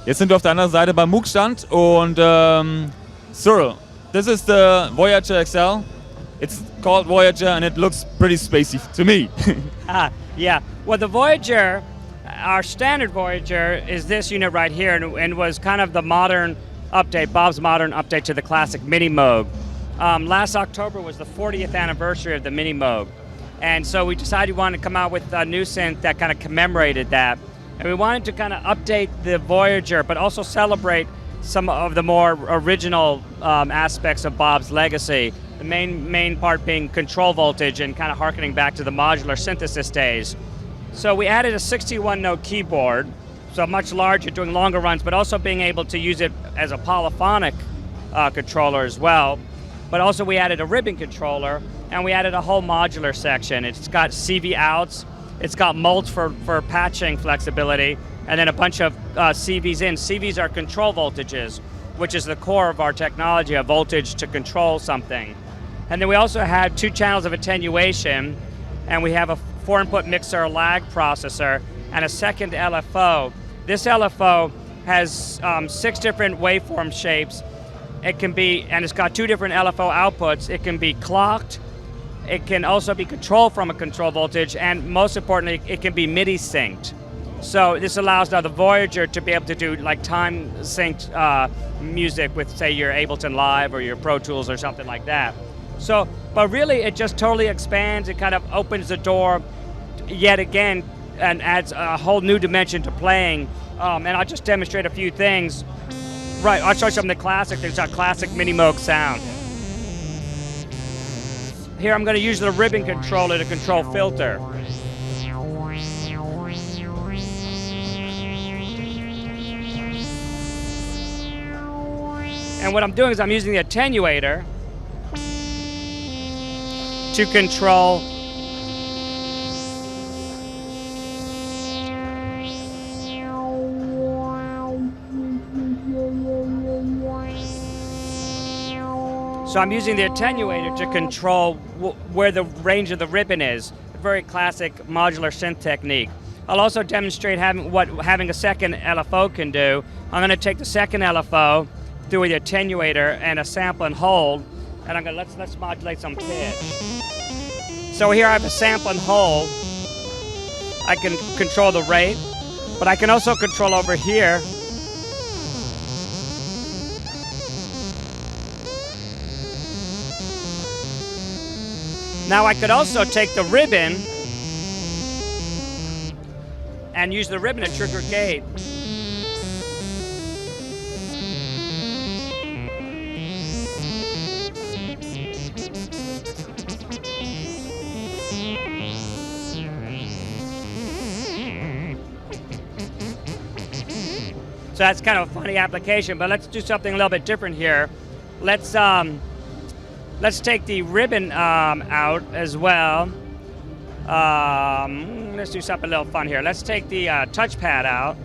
Jetzt sind wir auf der anderen Seite beim Moog-Stand und Cyril, this is the Voyager XL. It's called Voyager and it looks pretty spacey to me. Yeah, well the Voyager, our standard Voyager is this unit right here and was kind of the modern update, Bob's modern update to the classic Mini Moog. Last October was the 40th anniversary of the Mini Moog. And so we decided we wanted to come out with a new synth that kind of commemorated that. And we wanted to kind of update the Voyager, but also celebrate some of the more original aspects of Bob's legacy. The main part being control voltage and kind of harkening back to the modular synthesis days. So we added a 61-note keyboard, so much larger, doing longer runs, but also being able to use it as a polyphonic controller as well. But also we added a ribbon controller, and we added a whole modular section. It's got CV outs, it's got molds for patching flexibility, and then a bunch of CVs in. CVs are control voltages, which is the core of our technology, a voltage to control something. And then we also have 2 channels of attenuation, and we have a 4-input mixer lag processor, and a second LFO. This LFO has 6 different waveform shapes. It can be, and it's got 2 different LFO outputs. It can be clocked, it can also be controlled from a control voltage, and most importantly, it can be MIDI synced. So this allows now the Voyager to be able to do like time synced music with, say, your Ableton Live or your Pro Tools or something like that. So, but really it just totally expands, it kind of opens the door yet again and adds a whole new dimension to playing. And I'll just demonstrate a few things. Right, I'll show you some of the classic things, our classic Mini Moog sound. Here I'm going to use the ribbon controller to control filter. And what I'm doing is I'm using the attenuator to control So I'm using the attenuator to control where the range of the ribbon is. A very classic modular synth technique. I'll also demonstrate what having a second LFO can do. I'm going to take the second LFO through the attenuator and a sample and hold, and I'm going to let's modulate some pitch. So here I have a sample and hold. I can control the rate, but I can also control over here. Now I could also take the ribbon and use the ribbon to trigger gate. So that's kind of a funny application, but let's do something a little bit different here. Let's take the ribbon out as well. Let's do something a little fun here. Let's take the touchpad out,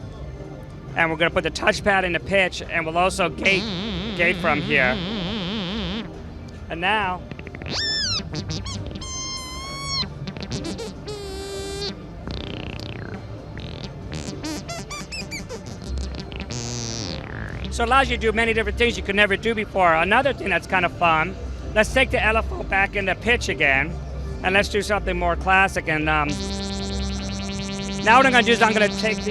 and we're going to put the touchpad into pitch, and we'll also gate from here. And now, so it allows you to do many different things you could never do before. Another thing that's kind of fun, let's take the LFO back into pitch again, and let's do something more classic. And now what I'm going to do is I'm going to take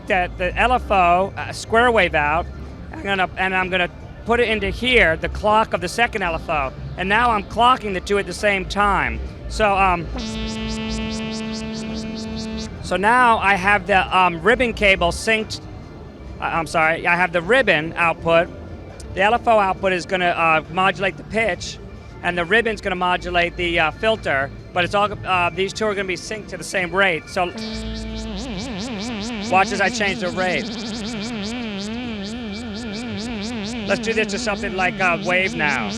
the LFO square wave out, and I'm going to put it into here, the clock of the second LFO, and now I'm clocking the 2 at the same time. So so now I have the ribbon cable synced. I have the ribbon output. The LFO output is going to modulate the pitch, and the ribbon's going to modulate the filter, but it's all these 2 are going to be synced to the same rate. So watch as I change the rate. Let's do this to something like wave now.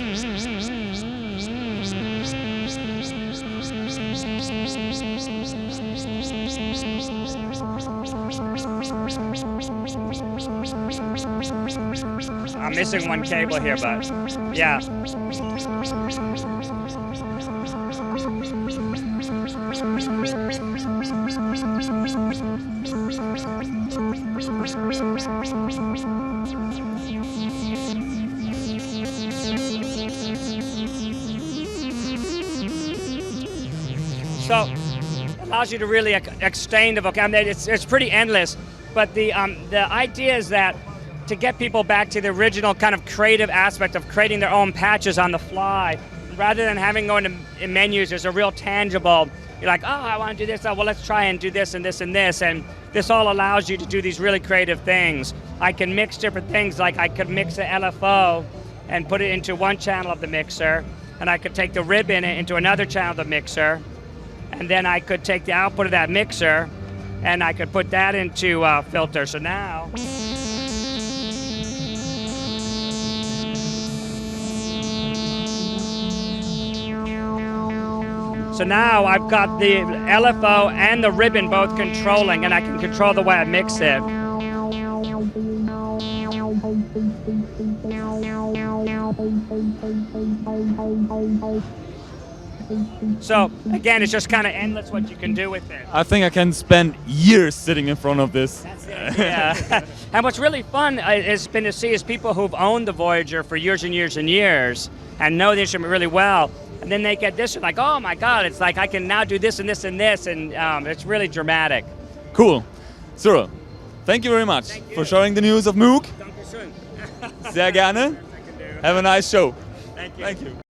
I'm missing one cable here, but yeah. So it allows you to really extend the vocabulary. It's pretty endless, but the idea is that to get people back to the original kind of creative aspect of creating their own patches on the fly, rather than having going to menus, there's a real tangible, you're like, oh, I want to do this, oh, well, let's try and do this and this and this, and this all allows you to do these really creative things. I can mix different things, like I could mix an LFO and put it into one channel of the mixer, and I could take the ribbon into another channel of the mixer, and then I could take the output of that mixer, and I could put that into filter. So now, I've got the LFO and the ribbon both controlling, and I can control the way I mix it. So again, it's just kind of endless what you can do with it. I think I can spend years sitting in front of this. That's it, yeah. And what's really fun has been to see is people who've owned the Voyager for years and years and years and know the instrument really well. And then they get this and like, oh my God, it's like I can now do this and this and this, and it's really dramatic. Cool. Cyril, thank you very much for sharing the news of Moog. Dankeschön. Sehr gerne. Have a nice show. Thank you. Thank you.